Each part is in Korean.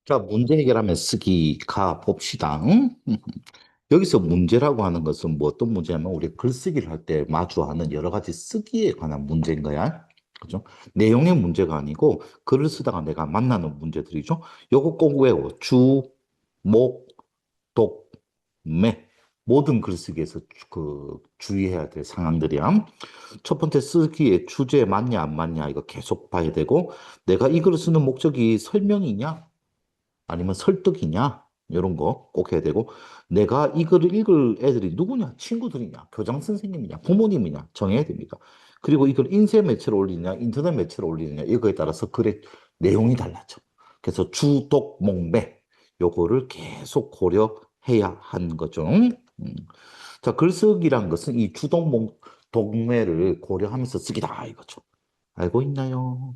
자, 문제 해결하면 쓰기 가 봅시다. 응? 여기서 문제라고 하는 것은 뭐 어떤 문제냐면 우리 글쓰기를 할 때 마주하는 여러 가지 쓰기에 관한 문제인 거야. 그죠? 내용의 문제가 아니고 글을 쓰다가 내가 만나는 문제들이죠. 요거 꼭 외워. 주, 목, 독, 매. 모든 글쓰기에서 주의해야 될 상황들이야. 첫 번째 쓰기의 주제에 맞냐 안 맞냐 이거 계속 봐야 되고 내가 이 글을 쓰는 목적이 설명이냐 아니면 설득이냐? 이런 거 꼭 해야 되고, 내가 이 글을 읽을 애들이 누구냐? 친구들이냐? 교장 선생님이냐? 부모님이냐? 정해야 됩니다. 그리고 이걸 인쇄 매체로 올리느냐? 인터넷 매체로 올리느냐? 이거에 따라서 글의 내용이 달라져. 그래서 주독, 목매, 요거를 계속 고려해야 하는 거죠. 자, 글쓰기란 것은 이 주독, 목, 독매를 고려하면서 쓰기다, 이거죠. 알고 있나요?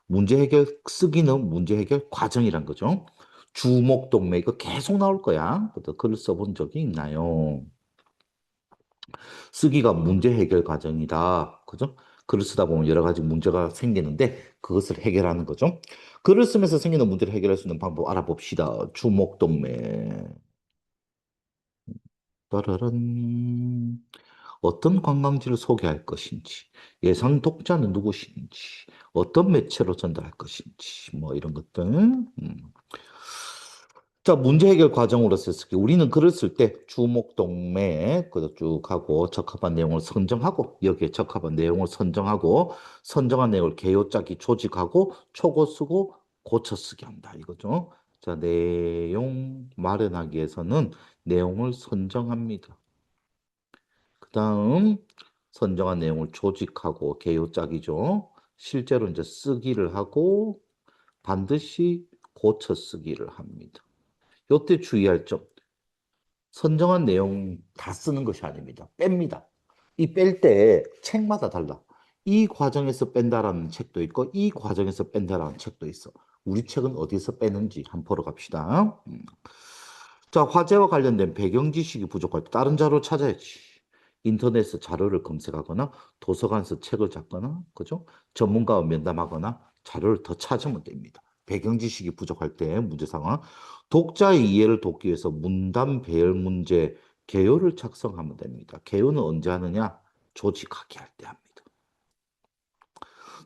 문제 해결 쓰기는 문제 해결 과정이란 거죠. 주목동매 이거 계속 나올 거야. 그래서 글을 써본 적이 있나요? 쓰기가 문제 해결 과정이다. 그죠? 글을 쓰다 보면 여러 가지 문제가 생기는데 그것을 해결하는 거죠. 글을 쓰면서 생기는 문제를 해결할 수 있는 방법 알아봅시다. 주목동매. 따라란. 어떤 관광지를 소개할 것인지, 예상 독자는 누구신지, 어떤 매체로 전달할 것인지, 뭐 이런 것들. 자, 문제 해결 과정으로서 쓰기. 우리는 글을 쓸 때 주목동매 그쭉 하고 적합한 내용을 선정하고 여기에 적합한 내용을 선정하고 선정한 내용을 개요짜기 조직하고 초고 쓰고 고쳐 쓰기 한다 이거죠. 자, 내용 마련하기 위해서는 내용을 선정합니다. 그 다음 선정한 내용을 조직하고 개요짝이죠. 실제로 이제 쓰기를 하고 반드시 고쳐 쓰기를 합니다. 요때 주의할 점. 선정한 내용 다 쓰는 것이 아닙니다. 뺍니다. 이 뺄 때 책마다 달라. 이 과정에서 뺀다라는 책도 있고 이 과정에서 뺀다라는 책도 있어. 우리 책은 어디서 빼는지 한번 보러 갑시다. 자, 화제와 관련된 배경 지식이 부족할 때 다른 자료 찾아야지. 인터넷에서 자료를 검색하거나 도서관에서 책을 잡거나, 그죠? 전문가와 면담하거나 자료를 더 찾으면 됩니다. 배경 지식이 부족할 때 문제 상황. 독자의 이해를 돕기 위해서 문단 배열 문제 개요를 작성하면 됩니다. 개요는 언제 하느냐? 조직하게 할 때 합니다.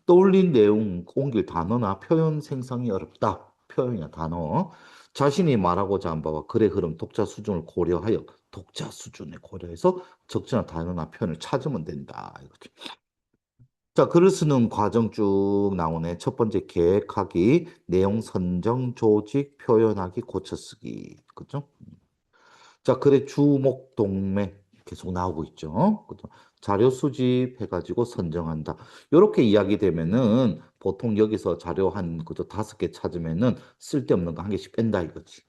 떠올린 내용, 옮길 단어나 표현 생성이 어렵다. 표현이나 단어. 자신이 말하고자 한 바와 글의 흐름, 독자 수준을 고려하여 독자 수준에 고려해서 적절한 단어나 표현을 찾으면 된다. 이거죠. 자, 글을 쓰는 과정 쭉 나오네. 첫 번째 계획하기, 내용 선정, 조직, 표현하기, 고쳐쓰기. 그죠? 자, 글의 주목, 동매 계속 나오고 있죠. 그죠? 자료 수집해가지고 선정한다. 이렇게 이야기되면은 보통 여기서 자료 한 그저 5개 찾으면은 쓸데없는 거 한 개씩 뺀다 이거지.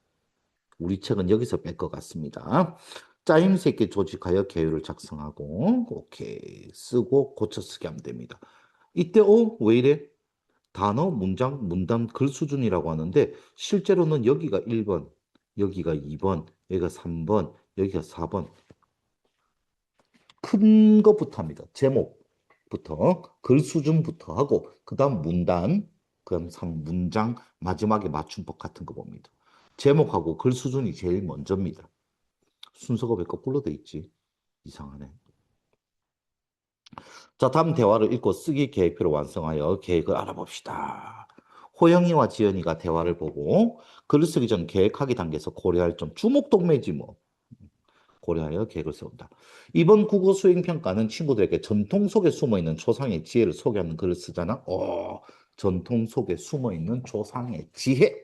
우리 책은 여기서 뺄 것 같습니다. 짜임새 있게 조직하여 개요를 작성하고 오케이 쓰고 고쳐 쓰게 하면 됩니다. 이때 왜 이래? 단어, 문장, 문단, 글 수준이라고 하는데 실제로는 여기가 1번, 여기가 2번, 여기가 3번, 여기가 4번. 큰 것부터 합니다. 제목부터, 글 수준부터 하고, 그 다음 문단, 그 다음 문장, 마지막에 맞춤법 같은 거 봅니다. 제목하고 글 수준이 제일 먼저입니다. 순서가 왜 거꾸로 돼 있지? 이상하네. 자, 다음 대화를 읽고 쓰기 계획표를 완성하여 계획을 알아봅시다. 호영이와 지연이가 대화를 보고 글을 쓰기 전 계획하기 단계에서 고려할 점 주목동매지 뭐. 고려하여 계획을 세운다. 이번 국어 수행 평가는 친구들에게 전통 속에 숨어 있는 조상의 지혜를 소개하는 글을 쓰잖아. 전통 속에 숨어 있는 조상의 지혜.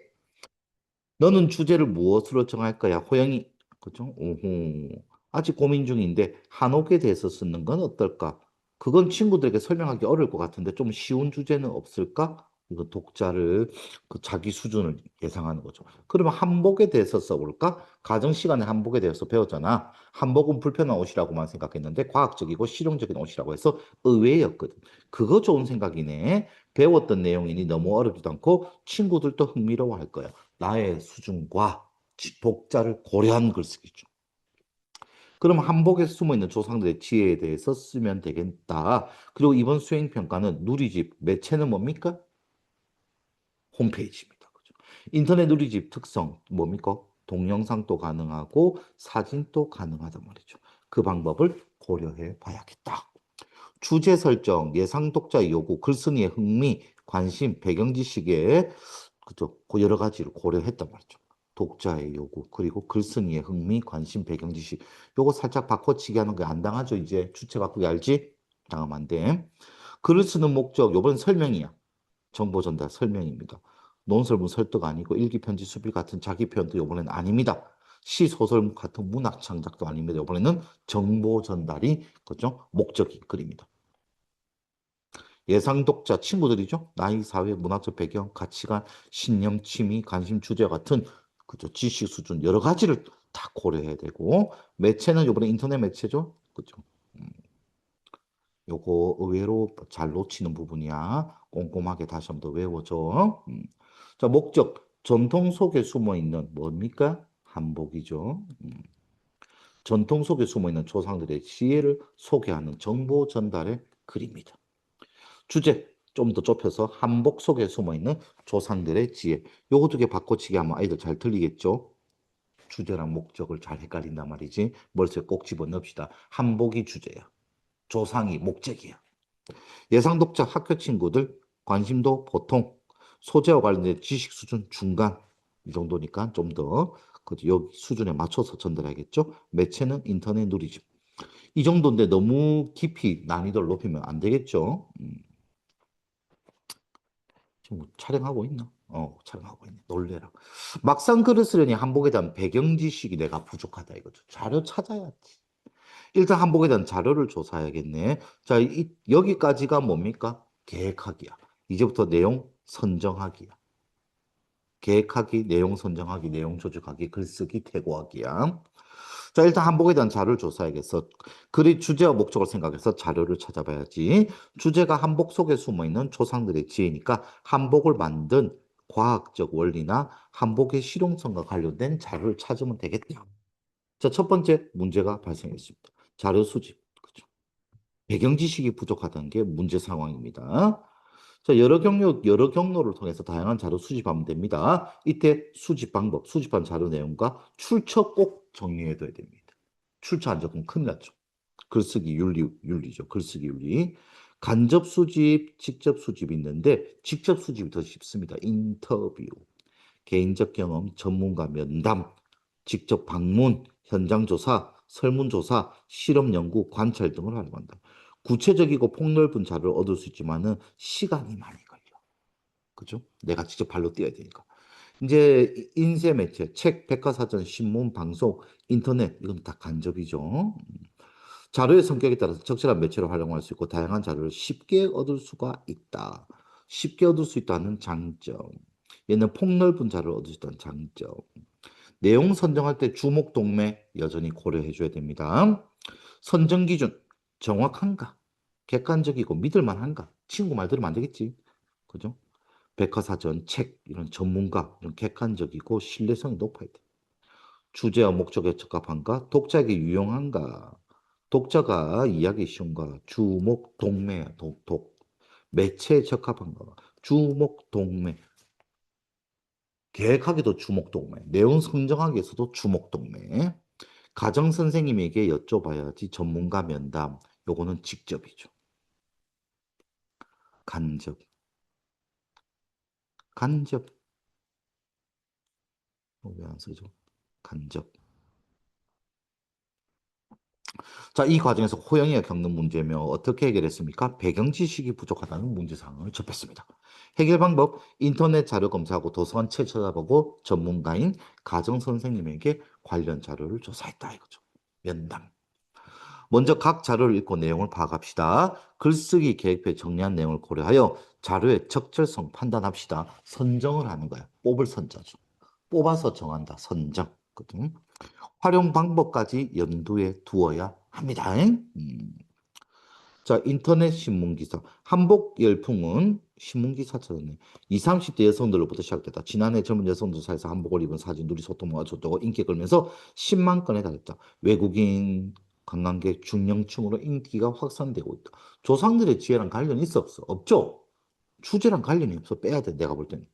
너는 주제를 무엇으로 정할 거야? 호영이. 그죠? 오호. 아직 고민 중인데 한옥에 대해서 쓰는 건 어떨까? 그건 친구들에게 설명하기 어려울 것 같은데 좀 쉬운 주제는 없을까? 이거 독자를 그 자기 수준을 예상하는 거죠. 그러면 한복에 대해서 써볼까? 가정 시간에 한복에 대해서 배웠잖아. 한복은 불편한 옷이라고만 생각했는데 과학적이고 실용적인 옷이라고 해서 의외였거든. 그거 좋은 생각이네. 배웠던 내용이니 너무 어렵지도 않고 친구들도 흥미로워할 거야. 나의 수준과 독자를 고려한 글쓰기죠. 그럼 한복에 숨어 있는 조상들의 지혜에 대해서 쓰면 되겠다. 그리고 이번 수행평가는 누리집, 매체는 뭡니까? 홈페이지입니다. 그죠? 인터넷 누리집 특성 뭡니까? 동영상도 가능하고 사진도 가능하단 말이죠. 그 방법을 고려해 봐야겠다. 주제 설정, 예상 독자의 요구, 글쓴이의 흥미, 관심, 배경 지식에 그죠? 그 여러 가지를 고려했단 말이죠. 독자의 요구, 그리고 글쓴이의 흥미, 관심, 배경 지식. 요거 살짝 바꿔치기 하는 게 안 당하죠, 이제. 주체 바꾸기 알지? 당하면 안 돼. 글을 쓰는 목적, 요번엔 설명이야. 정보 전달 설명입니다. 논설문 설득 아니고 일기 편지 수필 같은 자기 표현도 이번에는 아닙니다. 시 소설 같은 문학 창작도 아닙니다. 이번에는 정보 전달이 그죠? 목적이 글입니다. 예상 독자 친구들이죠. 나이, 사회, 문화적 배경, 가치관, 신념, 취미, 관심, 주제 같은 그죠? 지식 수준 여러 가지를 다 고려해야 되고 매체는 이번에 인터넷 매체죠. 그죠? 음, 요거 의외로 잘 놓치는 부분이야. 꼼꼼하게 다시 한번 더 외워줘. 자, 목적. 전통 속에 숨어 있는 뭡니까? 한복이죠. 전통 속에 숨어 있는 조상들의 지혜를 소개하는 정보 전달의 글입니다. 주제. 좀 더 좁혀서 한복 속에 숨어 있는 조상들의 지혜. 요거 두 개 바꿔치기 하면 아이들 잘 들리겠죠? 주제랑 목적을 잘 헷갈린단 말이지. 머릿속에 꼭 집어넣읍시다. 한복이 주제야. 조상이 목적이야. 예상 독자 학교 친구들 관심도 보통 소재와 관련된 지식 수준 중간 이 정도니까 좀 더 그 여기 수준에 맞춰서 전달하겠죠. 매체는 인터넷 누리집 이 정도인데 너무 깊이 난이도를 높이면 안 되겠죠. 지금 뭐 촬영하고 있나? 촬영하고 있네. 놀래라. 막상 글을 쓰려니 한복에 대한 배경 지식이 내가 부족하다 이거죠. 자료 찾아야지. 일단 한복에 대한 자료를 조사해야겠네. 자, 여기까지가 뭡니까? 계획하기야. 이제부터 내용 선정하기야. 계획하기, 내용 선정하기, 내용 조직하기, 글쓰기, 태고하기야. 자, 일단 한복에 대한 자료를 조사해야겠어. 글의 주제와 목적을 생각해서 자료를 찾아봐야지. 주제가 한복 속에 숨어 있는 조상들의 지혜니까 한복을 만든 과학적 원리나 한복의 실용성과 관련된 자료를 찾으면 되겠다. 자, 첫 번째 문제가 발생했습니다. 자료 수집. 그죠? 배경 지식이 부족하다는 게 문제 상황입니다. 자, 여러 경로를 통해서 다양한 자료 수집하면 됩니다. 이때 수집 방법, 수집한 자료 내용과 출처 꼭 정리해둬야 됩니다. 출처 안 적으면 큰일 났죠. 글쓰기 윤리죠. 글쓰기 윤리. 간접 수집, 직접 수집이 있는데 직접 수집이 더 쉽습니다. 인터뷰. 개인적 경험, 전문가 면담, 직접 방문, 현장 조사, 설문조사, 실험 연구, 관찰 등을 활용한다. 구체적이고 폭넓은 자료를 얻을 수 있지만은 시간이 많이 걸려. 그죠? 내가 직접 발로 뛰어야 되니까. 이제 인쇄 매체, 책, 백과사전, 신문, 방송, 인터넷 이건 다 간접이죠. 자료의 성격에 따라서 적절한 매체를 활용할 수 있고 다양한 자료를 쉽게 얻을 수가 있다. 쉽게 얻을 수 있다는 장점. 얘는 폭넓은 자료를 얻을 수 있다는 장점. 내용 선정할 때 주목 동매 여전히 고려해 줘야 됩니다. 선정 기준 정확한가? 객관적이고 믿을 만한가? 친구 말 들으면 안 되겠지. 그죠? 백과사전, 책 이런 전문가 이런 객관적이고 신뢰성이 높아야 돼. 주제와 목적에 적합한가? 독자에게 유용한가? 독자가 이해하기 쉬운가? 주목 동매 독 매체에 적합한가? 주목 동매 계획하기도 주목 동매 내용 선정하기에서도 주목 동매 가정 선생님에게 여쭤봐야지 전문가 면담 요거는 직접이죠. 간접 간접 왜 안 쓰죠? 간접 자, 이 과정에서 호영이가 겪는 문제며 어떻게 해결했습니까? 배경 지식이 부족하다는 문제상을 접했습니다. 해결 방법, 인터넷 자료 검사하고 도서관 책 찾아보고 전문가인 가정 선생님에게 관련 자료를 조사했다 이거죠. 면담. 먼저 각 자료를 읽고 내용을 파악합시다. 글쓰기 계획표에 정리한 내용을 고려하여 자료의 적절성 판단합시다. 선정을 하는 거야. 뽑을 선자죠. 뽑아서 정한다. 선정. 거든. 활용 방법까지 염두에 두어야 합니다. 자, 인터넷 신문 기사. 한복 열풍은 신문 기사 찾았네. 20, 30대 여성들로부터 시작됐다. 지난해 젊은 여성들 사이에서 한복을 입은 사진, 누리 소통모가 좋다고 인기 끌면서 10만 건에 달했다. 외국인 관광객 중령층으로 인기가 확산되고 있다. 조상들의 지혜랑 관련이 있어 없어? 없죠? 주제랑 관련이 없어. 빼야 돼. 내가 볼 때는.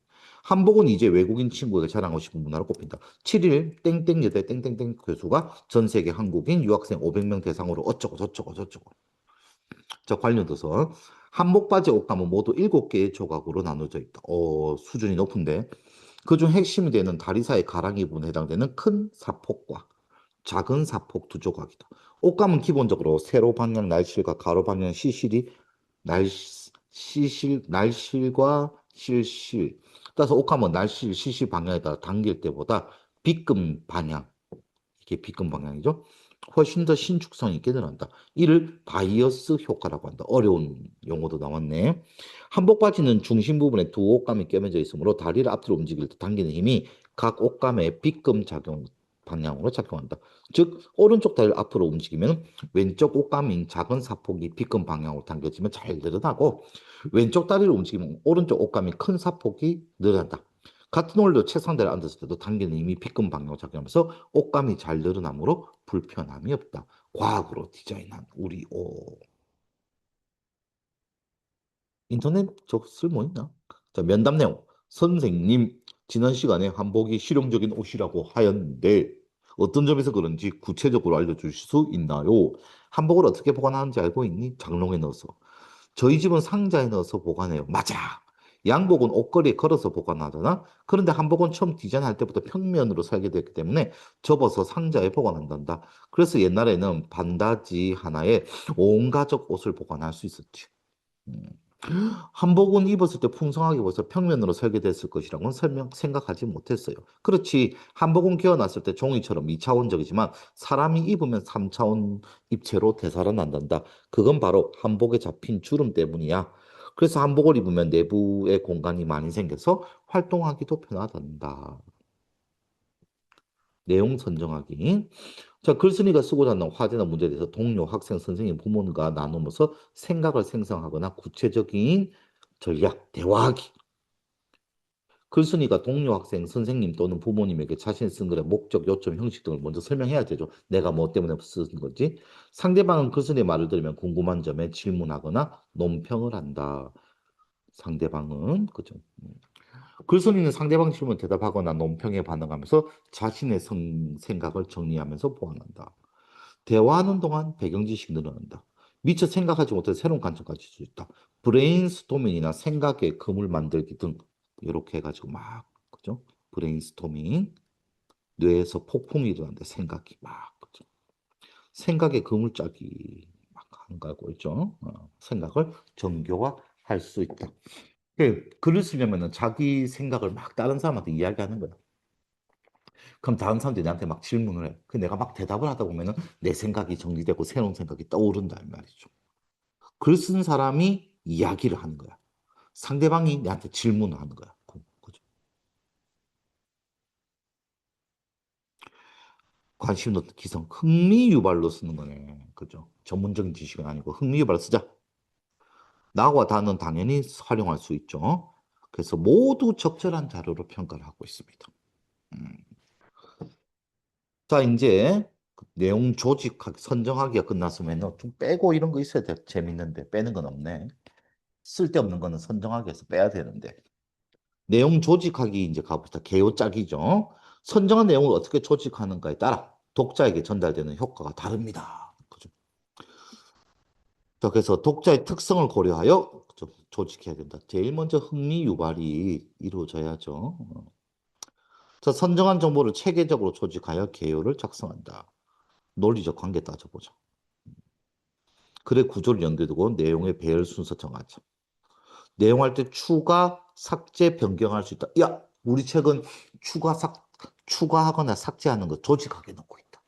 한복은 이제 외국인 친구에게 자랑하고 싶은 문화로 꼽힌다. 7일 땡땡 여대 땡땡땡 교수가 전 세계 한국인 유학생 500명 대상으로 어쩌고 저쩌고 저쩌고. 자, 관련돼서 한복 바지 옷감은 모두 7개의 조각으로 나눠져 있다. 수준이 높은데 그중 핵심이 되는 다리 사이 가랑이 부분에 해당되는 큰 사폭과 작은 사폭 두 조각이다. 옷감은 기본적으로 세로 방향 날실과 가로 방향 시실이 날실과 실실. 따라서 옷감은 날실, 시실 방향에 따라 당길 때보다 빗금 방향, 이게 빗금 방향이죠. 훨씬 더 신축성 있게 늘어난다. 이를 바이어스 효과라고 한다. 어려운 용어도 나왔네. 한복 바지는 중심 부분에 두 옷감이 껴매져 있으므로 다리를 앞으로 움직일 때 당기는 힘이 각 옷감의 빗금 작용 방향으로 작용한다. 즉 오른쪽 다리를 앞으로 움직이면 왼쪽 옷감인 작은 사폭이 빗금 방향으로 당겨지면 잘 늘어나고 왼쪽 다리를 움직이면 오른쪽 옷감이 큰 사폭이 늘어난다. 같은 원리로 책상대를 앉았을 때도 당기는 힘이 빗금 방향으로 작용하면서 옷감이 잘 늘어나므로 불편함이 없다. 과학으로 디자인한 우리 옷. 인터넷 저 쓸모 있나? 자, 면담 내용. 선생님, 지난 시간에 한복이 실용적인 옷이라고 하였는데 어떤 점에서 그런지 구체적으로 알려주실 수 있나요? 한복을 어떻게 보관하는지 알고 있니? 장롱에 넣어서. 저희 집은 상자에 넣어서 보관해요. 맞아. 양복은 옷걸이에 걸어서 보관하잖아. 그런데 한복은 처음 디자인할 때부터 평면으로 설계됐기 때문에 접어서 상자에 보관한단다. 그래서 옛날에는 반다지 하나에 온 가족 옷을 보관할 수 있었지. 음. 한복은 입었을 때 풍성하게 입어서 평면으로 설계됐을 것이라고는 생각하지 못했어요. 그렇지. 한복은 개어났을 때 종이처럼 2차원적이지만 사람이 입으면 3차원 입체로 되살아난단다. 그건 바로 한복에 잡힌 주름 때문이야. 그래서 한복을 입으면 내부에 공간이 많이 생겨서 활동하기도 편하단다. 내용 선정하기. 자, 글쓴이가 쓰고자 하는 화제나 문제에 대해서 동료, 학생, 선생님, 부모님과 나누면서 생각을 생성하거나 구체적인 전략, 대화하기. 글쓴이가 동료, 학생, 선생님 또는 부모님에게 자신이 쓴 글의 목적, 요점, 형식 등을 먼저 설명해야 되죠. 내가 뭐 때문에 쓴 건지. 상대방은 글쓴이의 말을 들으면 궁금한 점에 질문하거나 논평을 한다. 상대방은, 그죠? 글쓴이는 상대방 질문에 대답하거나 논평에 반응하면서 자신의 생각을 정리하면서 보완한다. 대화하는 동안 배경 지식이 늘어난다. 미처 생각하지 못한 새로운 관점까지 줄 수 있다. 브레인스토밍이나 생각의 그물 만들기 등 이렇게 해가지고 막 그죠? 브레인스토밍 뇌에서 폭풍이 일어난다. 생각이 막 그죠? 생각의 그물 짜기 막 하는 거고 있죠. 생각을 정교화할 수 있다. 글을 쓰려면은 자기 생각을 막 다른 사람한테 이야기하는 거야. 그럼 다른 사람들이 나한테 막 질문을 해. 그 내가 막 대답을 하다 보면은 내 생각이 정리되고 새로운 생각이 떠오른다는 말이죠. 글 쓴 사람이 이야기를 하는 거야. 상대방이 나한테 질문을 하는 거야. 그죠? 관심 높은 기성, 흥미 유발로 쓰는 거네. 그죠? 전문적인 지식은 아니고 흥미 유발로 쓰자. 나와 다는 당연히 활용할 수 있죠. 그래서 모두 적절한 자료로 평가를 하고 있습니다. 음. 자, 이제 그 내용 조직하기, 선정하기가 끝났으면 좀 빼고 이런 거 있어야 돼. 재밌는데 빼는 건 없네. 쓸데없는 거는 선정하기에서 빼야 되는데. 내용 조직하기 이제 가보자. 개요짝이죠. 선정한 내용을 어떻게 조직하는가에 따라 독자에게 전달되는 효과가 다릅니다. 그죠? 자, 그래서 독자의 특성을 고려하여 조직해야 된다. 제일 먼저 흥미 유발이 이루어져야죠. 자, 선정한 정보를 체계적으로 조직하여 개요를 작성한다. 논리적 관계 따져보자. 글의 구조를 연결두고 내용의 배열 순서 정하자. 내용할 때 추가, 삭제, 변경할 수 있다. 야, 우리 책은 추가하거나 삭제하는 거 조직하게 넣고 있다.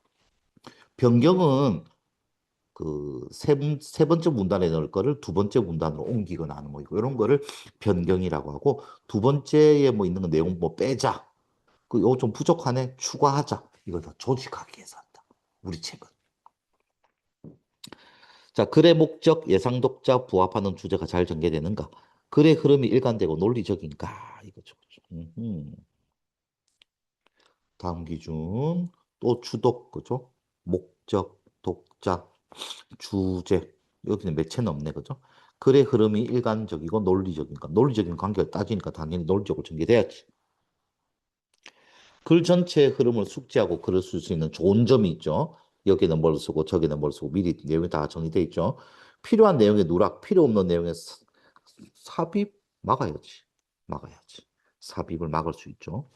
변경은 그 세 번째 문단에 넣을 거를 두 번째 문단으로 옮기거나 하는 뭐 이런 거를 변경이라고 하고 두 번째에 뭐 있는 거 내용 뭐 빼자. 그 요거 좀 부족하네. 추가하자. 이걸 다 조직하기 위해서 한다. 우리 책은. 자, 글의 목적, 예상 독자, 부합하는 주제가 잘 전개되는가? 글의 흐름이 일관되고 논리적인가? 이거죠. 다음 기준, 또 주독, 그죠? 목적, 독자, 주제. 여기는 매체는 없네, 그죠? 글의 흐름이 일관적이고 논리적인가? 논리적인 관계를 따지니까 당연히 논리적으로 전개돼야지. 글 전체의 흐름을 숙지하고 글을 쓸 수 있는 좋은 점이 있죠. 여기는 뭘 쓰고 저기는 뭘 쓰고 미리 내용이 다 정리돼 있죠. 필요한 내용의 누락, 필요 없는 내용의 삽입 막아야지. 막아야지. 삽입을 막을 수 있죠.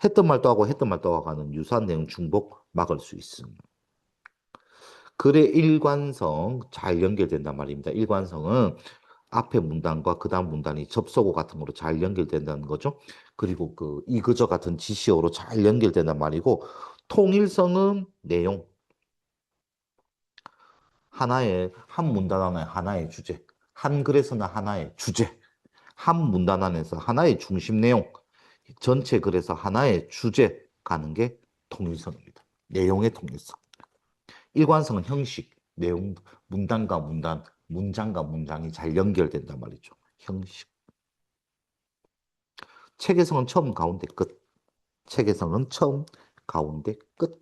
했던 말도 하고 했던 말도 하고 하는 유사한 내용 중복 막을 수 있습니다. 글의 일관성 잘 연결된단 말입니다. 일관성은 앞에 문단과 그 다음 문단이 접속어 같은 거로 잘 연결된다는 거죠. 그리고 그 이그저 같은 지시어로 잘 연결된단 말이고, 통일성은 내용, 하나의, 한 문단 안에 하나의 주제, 한 글에서는 하나의 주제, 한 문단 안에서 하나의 중심 내용, 전체 글에서 하나의 주제 가는 게 통일성입니다. 내용의 통일성. 일관성은 형식, 내용, 문단과 문단, 문장과 문장이 잘 연결된단 말이죠. 형식. 체계성은 처음, 가운데, 끝. 체계성은 처음, 가운데, 끝.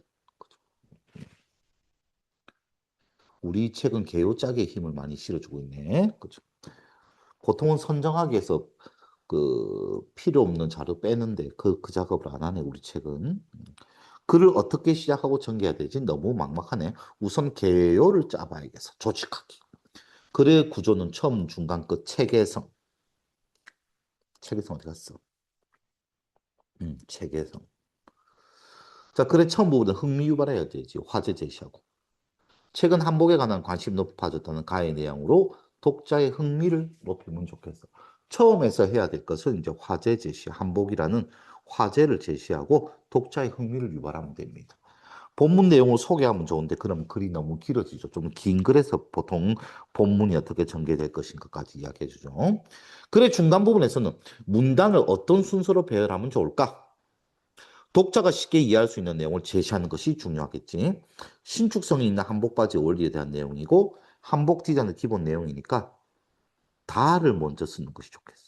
우리 책은 개요짝의 힘을 많이 실어주고 있네. 그죠? 보통은 선정하기 위해서 그 필요 없는 자료 빼는데 그 작업을 안 하네, 우리 책은. 글을 어떻게 시작하고 전개해야 되지? 너무 막막하네. 우선 개요를 짜봐야겠어. 조직하기. 글의 구조는 처음, 중간, 끝, 체계성. 체계성 어디 갔어? 체계성. 자, 글의 처음 부분은 흥미 유발해야 되지. 화제 제시하고. 최근 한복에 관한 관심이 높아졌다는 가의 내용으로 독자의 흥미를 높이면 좋겠어. 처음에서 해야 될 것은 이제 화제 제시, 한복이라는 화제를 제시하고 독자의 흥미를 유발하면 됩니다. 본문 내용을 소개하면 좋은데 그럼 글이 너무 길어지죠. 좀 긴 글에서 보통 본문이 어떻게 전개될 것인가까지 이야기해 주죠. 글의 중간 부분에서는 문단을 어떤 순서로 배열하면 좋을까? 독자가 쉽게 이해할 수 있는 내용을 제시하는 것이 중요하겠지. 신축성이 있는 한복 바지 원리에 대한 내용이고 한복 디자인의 기본 내용이니까 다를 먼저 쓰는 것이 좋겠어.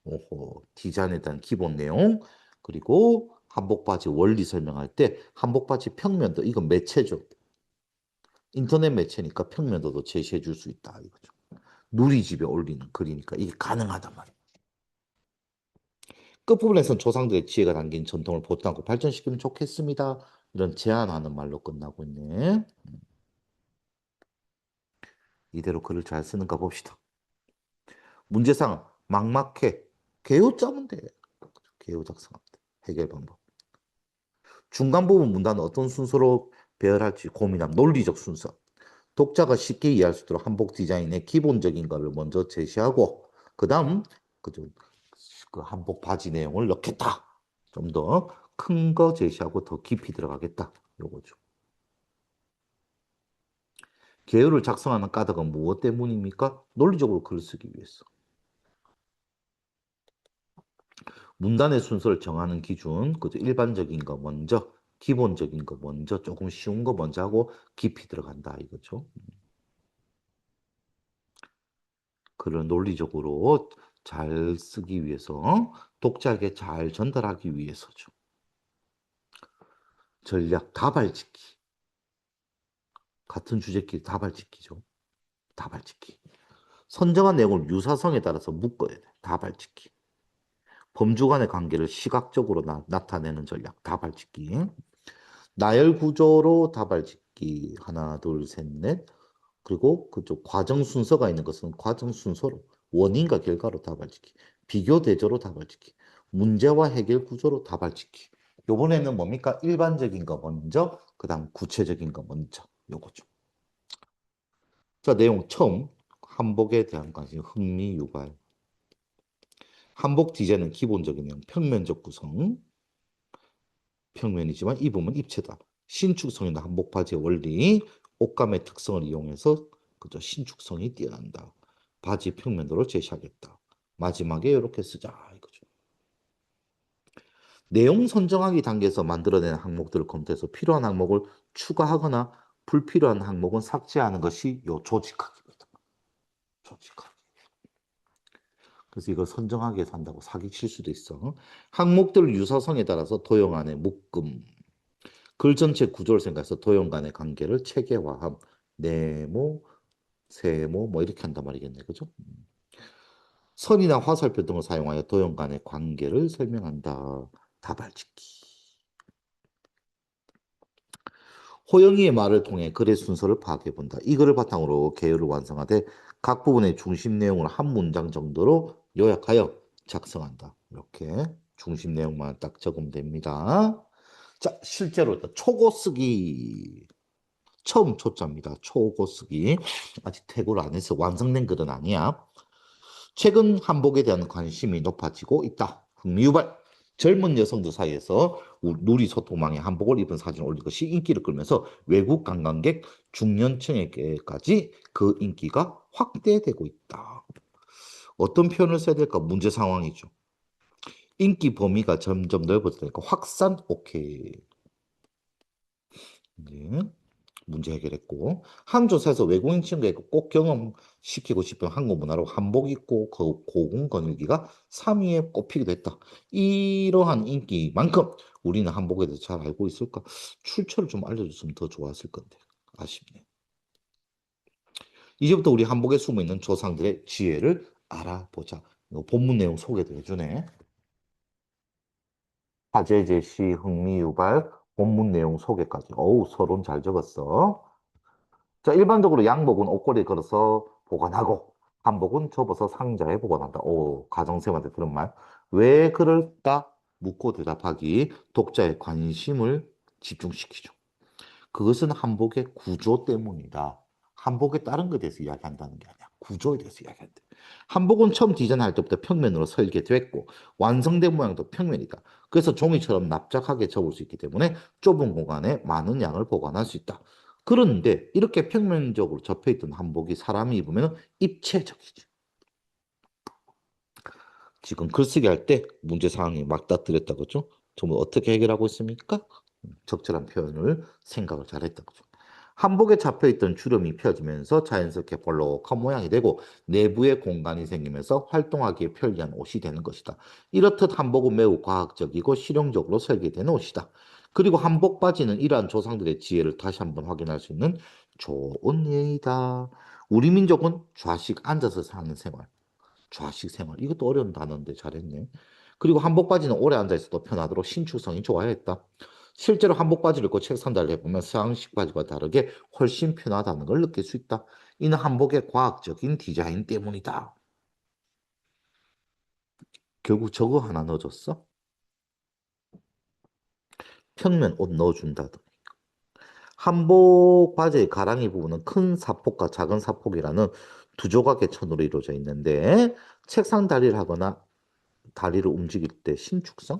오호, 디자인에 대한 기본 내용 그리고 한복 바지 원리 설명할 때 한복 바지 평면도 이건 매체죠. 인터넷 매체니까 평면도도 제시해 줄 수 있다 이거죠. 누리집에 올리는 글이니까 이게 가능하단 말이야. 끝부분에선 조상들의 지혜가 담긴 전통을 보존하고 발전시키면 좋겠습니다. 이런 제안하는 말로 끝나고 있네. 이대로 글을 잘 쓰는가 봅시다. 문제상 막막해. 개요 짜면 돼. 개요 작성하면 돼. 해결 방법. 중간 부분 문단은 어떤 순서로 배열할지 고민함. 논리적 순서. 독자가 쉽게 이해할 수 있도록 한복 디자인의 기본적인 것을 먼저 제시하고 그 다음 그 한복 바지 내용을 넣겠다. 좀 더 큰 거 제시하고 더 깊이 들어가겠다. 요거죠. 개요를 작성하는 까닭은 무엇 때문입니까? 논리적으로 글을 쓰기 위해서. 문단의 순서를 정하는 기준, 그죠? 일반적인 거 먼저, 기본적인 거 먼저, 조금 쉬운 거 먼저 하고 깊이 들어간다 이거죠. 글을 논리적으로 잘 쓰기 위해서, 독자에게 잘 전달하기 위해서죠. 전략 다발짓기. 같은 주제끼리 다발짓기죠. 다발짓기. 선정한 내용을 유사성에 따라서 묶어야 돼. 다발짓기. 범주 간의 관계를 시각적으로 나타내는 전략. 다발짓기. 나열 구조로 다발짓기. 하나, 둘, 셋, 넷. 그리고 그쪽 과정 순서가 있는 것은 과정 순서로 원인과 결과로 다발짓기. 비교 대조로 다발짓기. 문제와 해결 구조로 다발짓기. 요번에는 뭡니까? 일반적인 거 먼저, 그다음 구체적인 거 먼저. 요거죠. 자, 내용 처음. 한복에 대한 관심, 흥미 유발. 한복 디자인은 기본적인 내용, 평면적 구성. 평면이지만 입으면 입체다. 신축성이나 한복 바지의 원리, 옷감의 특성을 이용해서 그저 신축성이 뛰어난다. 바지 평면도를 제시하겠다. 마지막에 이렇게 쓰자 이거죠. 내용 선정하기 단계에서 만들어낸 항목들을 검토해서 필요한 항목을 추가하거나 불필요한 항목은 삭제하는 것이 요 조직학입니다. 조직학. 그래서 이걸 선정하기 위해서 한다고 사기칠 수도 있어. 항목들 유사성에 따라서 도형 안에 묶음, 글 전체 구조를 생각해서 도형 간의 관계를 체계화함. 네모, 세모 뭐 이렇게 한단 말이겠네. 그죠? 선이나 화살표 등을 사용하여 도형 간의 관계를 설명한다. 다발짓기. 호영이의 말을 통해 글의 순서를 파악해본다. 이 글을 바탕으로 개요를 완성하되 각 부분의 중심 내용을 한 문장 정도로 요약하여 작성한다. 이렇게 중심 내용만 딱 적으면 됩니다. 자, 실제로 초고 쓰기. 처음 초짜입니다. 초고 쓰기. 아직 태고를 안 해서 완성된 글은 아니야. 최근 한복에 대한 관심이 높아지고 있다. 흥미 유발. 젊은 여성들 사이에서 누리소통망에 한복을 입은 사진을 올린 것이 인기를 끌면서 외국 관광객 중년층에게까지 그 인기가 확대되고 있다. 어떤 표현을 써야 될까? 문제 상황이죠. 인기 범위가 점점 넓어지니까 확산 오케이. 네. 문제 해결했고 한 조사에서 외국인 친구에게 꼭 경험시키고 싶은 한국 문화로 한복 입고 고군 거닐기가 3위에 꼽히기도 했다. 이러한 인기만큼 우리는 한복에 대해서 잘 알고 있을까? 출처를 좀 알려줬으면 더 좋았을 건데 아쉽네. 이제부터 우리 한복에 숨어있는 조상들의 지혜를 알아보자. 이거 본문 내용 소개도 해주네. 화제 제시, 흥미 유발, 본문 내용 소개까지. 어우, 서론 잘 적었어. 자, 일반적으로 양복은 옷걸이에 걸어서 보관하고 한복은 접어서 상자에 보관한다. 오, 가정쌤한테 들은 말. 왜 그럴까? 묻고 대답하기. 독자의 관심을 집중시키죠. 그것은 한복의 구조 때문이다. 한복에 다른 것에 대해서 이야기한다는 게 아니야. 구조에 대해서 이야기한다. 한복은 처음 디자인할 때부터 평면으로 설계됐고 완성된 모양도 평면이다. 그래서 종이처럼 납작하게 접을 수 있기 때문에 좁은 공간에 많은 양을 보관할 수 있다. 그런데 이렇게 평면적으로 접혀있던 한복이 사람이 입으면 입체적이지. 지금 글쓰기 할 때 문제 상황이 맞닥뜨렸다 그죠? 정말 어떻게 해결하고 있습니까? 적절한 표현을 생각을 잘했다 그죠? 한복에 잡혀있던 주름이 펴지면서 자연스럽게 볼록한 모양이 되고 내부에 공간이 생기면서 활동하기에 편리한 옷이 되는 것이다. 이렇듯 한복은 매우 과학적이고 실용적으로 설계된 옷이다. 그리고 한복 바지는 이러한 조상들의 지혜를 다시 한번 확인할 수 있는 좋은 예이다. 우리 민족은 좌식 앉아서 사는 생활. 좌식 생활. 이것도 어려운 단어인데 잘했네. 그리고 한복 바지는 오래 앉아 있어도 편하도록 신축성이 좋아야 했다. 실제로 한복 바지를 입고 책 상달을 해보면 서양식 바지와 다르게 훨씬 편하다는 걸 느낄 수 있다. 이는 한복의 과학적인 디자인 때문이다. 결국 저거 하나 넣어줬어? 평면 옷 넣어준다더니. 한복 바지의 가랑이 부분은 큰 사폭과 작은 사폭이라는 두 조각의 천으로 이루어져 있는데 책상 다리를 하거나 다리를 움직일 때 신축성?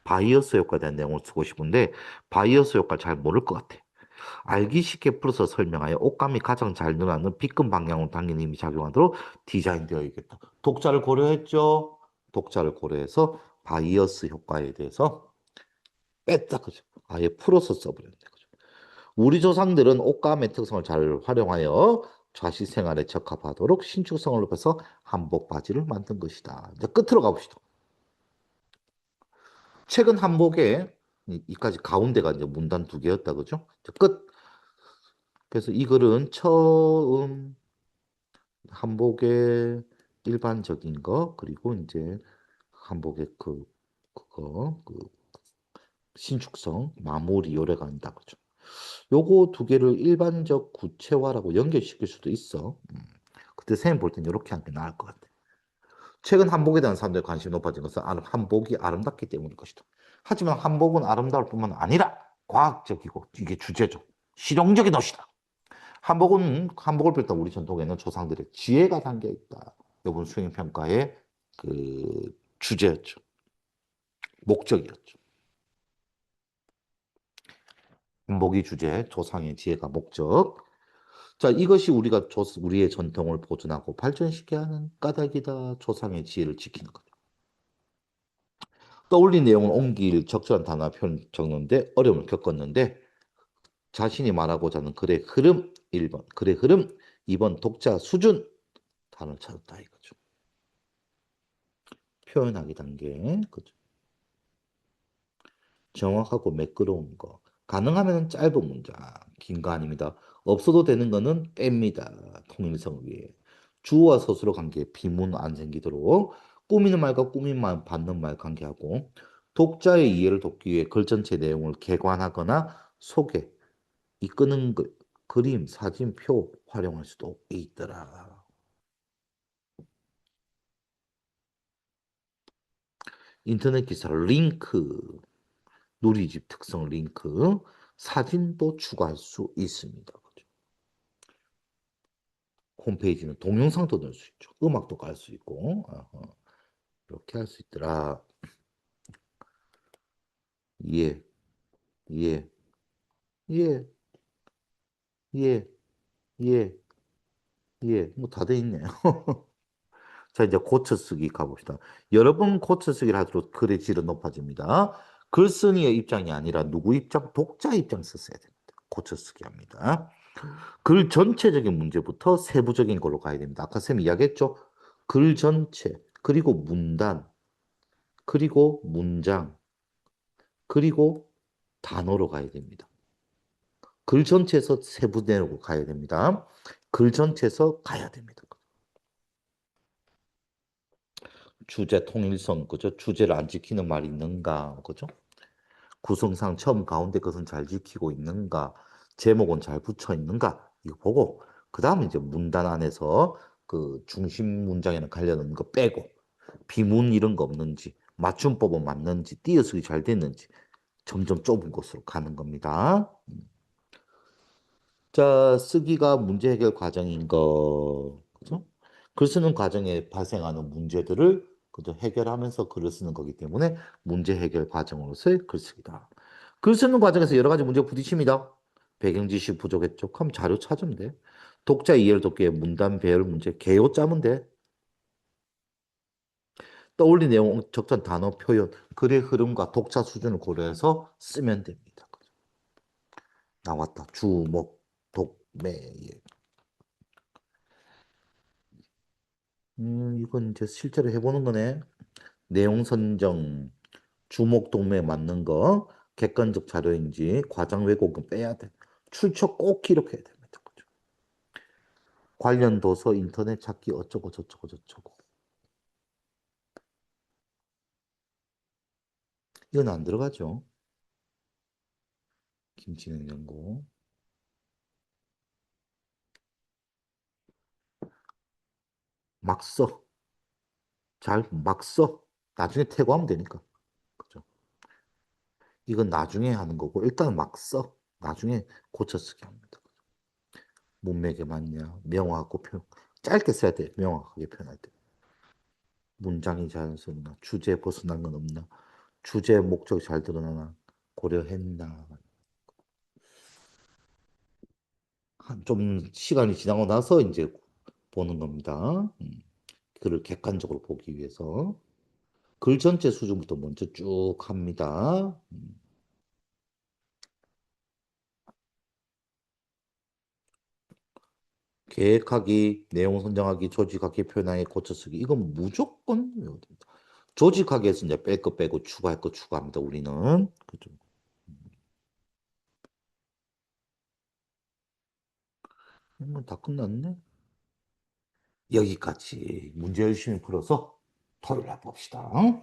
바이어스 효과에 대한 내용을 쓰고 싶은데 바이어스 효과를 잘 모를 것 같아. 알기 쉽게 풀어서 설명하여 옷감이 가장 잘 늘어나는 빗금 방향으로 당기는 힘이 작용하도록 디자인되어 있겠다. 독자를 고려했죠? 독자를 고려해서 바이어스 효과에 대해서 뺐다. 그죠? 아예 풀어서 써버렸네. 그죠? 우리 조상들은 옷감의 특성을 잘 활용하여 좌식 생활에 적합하도록 신축성을 높여서 한복 바지를 만든 것이다. 이제 끝으로 가봅시다. 최근 한복에 이까지 가운데가 이제 문단 두 개였다 그죠? 끝. 그래서 이 글은 처음 한복의 일반적인 거 그리고 이제 한복의 그 신축성 마무리 요래가 한다 그죠? 요거 두 개를 일반적 구체화라고 연결시킬 수도 있어. 그때 선생님 볼 땐 이렇게 하는 게 나을 것 같아. 최근 한복에 대한 사람들의 관심이 높아진 것은 한복이 아름답기 때문일 것이다. 하지만 한복은 아름다울 뿐만 아니라 과학적이고 이게 주제죠. 실용적인 것이다. 한복을 비롯한 우리 전통에는 조상들의 지혜가 담겨 있다. 이번 수행평가의 그 주제였죠. 목적이었죠. 한복이 주제, 조상의 지혜가 목적. 자, 이것이 우리의 전통을 보존하고 발전시켜야 하는 까닭이다. 조상의 지혜를 지키는 것. 떠올린 내용을 옮길 적절한 단어 표현 적는데 어려움을 겪었는데 자신이 말하고자 하는 글의 흐름 1번, 글의 흐름 2번 독자 수준 단어를 찾았다 이거죠. 표현하기 단계. 그죠. 정확하고 매끄러운 거. 가능하면 짧은 문장, 긴 거 아닙니다. 없어도 되는 거는 뺍니다. 통일성을 위해. 주어와 서술어 관계, 비문 안 생기도록 꾸미는 말과 꾸민 말, 받는 말 관계하고 독자의 이해를 돕기 위해 글 전체 내용을 개관하거나 소개, 이끄는 글, 그림, 사진, 표 활용할 수도 있더라. 인터넷 기사 링크, 누리집 특성 링크, 사진도 추가할 수 있습니다. 그죠? 홈페이지는 동영상도 넣을 수 있죠. 음악도 깔 수 있고, 어허, 이렇게 할 수 있더라. 예, 예, 예, 예, 예, 예, 뭐 다 돼 있네요. 자, 이제 고쳐쓰기 가봅시다. 여러 번 고쳐쓰기를 할수록 글의 질은 높아집니다. 글쓴이의 입장이 아니라 누구 입장? 독자 입장 썼어야 됩니다. 고쳐쓰기 합니다. 글 전체적인 문제부터 세부적인 걸로 가야 됩니다. 아까 쌤이 이야기했죠? 글 전체, 그리고 문단, 그리고 문장, 그리고 단어로 가야 됩니다. 글 전체에서 세부 내로 가야 됩니다. 글 전체에서 가야 됩니다. 주제 통일성, 그죠? 주제를 안 지키는 말이 있는가, 그죠? 구성상 처음 가운데 것은 잘 지키고 있는가, 제목은 잘 붙여 있는가, 이거 보고, 그 다음에 이제 문단 안에서 그 중심 문장에는 관련 거 빼고, 비문 이런 거 없는지, 맞춤법은 맞는지, 띄어쓰기 잘 됐는지, 점점 좁은 곳으로 가는 겁니다. 자, 쓰기가 문제 해결 과정인 거, 그죠? 글 쓰는 과정에 발생하는 문제들을 그죠? 해결하면서 글을 쓰는 거기 때문에 문제 해결 과정으로서의 글쓰기다. 글 쓰는 과정에서 여러 가지 문제가 부딪힙니다. 배경 지식 부족했죠? 그럼 자료 찾으면 돼. 독자 이해를 돕기 위해 문단 배열 문제, 개요 짜면 돼. 떠올린 내용, 적절한 단어 표현, 글의 흐름과 독자 수준을 고려해서 쓰면 됩니다. 나왔다. 주목, 독, 매. 예. 이건 이제 실제로 해보는 거네. 내용 선정, 주목 동매에 맞는 거, 객관적 자료인지, 과장 왜곡은 빼야 돼. 출처 꼭 기록해야 됩니다. 그죠? 관련 도서, 인터넷 찾기 어쩌고 저쩌고 저쩌고. 이건 안 들어가죠. 김치냉장고. 막 써. 잘 막 써. 나중에 태고하면 되니까. 그죠? 이건 나중에 하는 거고, 일단 막 써. 나중에 고쳐 쓰기 합니다. 문맥에 맞냐, 명확하고 짧게 써야 돼. 명확하게 표현할 때. 문장이 자연스럽나, 주제 벗어난 건 없나, 주제 목적이 잘 드러나나, 고려했나. 좀 시간이 지나고 나서 이제 보는 겁니다. 글을 객관적으로 보기 위해서. 글 전체 수준부터 먼저 쭉 합니다. 계획하기, 내용 선정하기, 조직하기, 표현하기, 고쳐쓰기. 이건 무조건 외워야 됩니다. 조직하기에서 이제 뺄 거 빼고 추가할 거 추가합니다. 우리는. 그죠? 다 끝났네. 여기까지 문제 열심히 풀어서 토요일 날 봅시다. 응?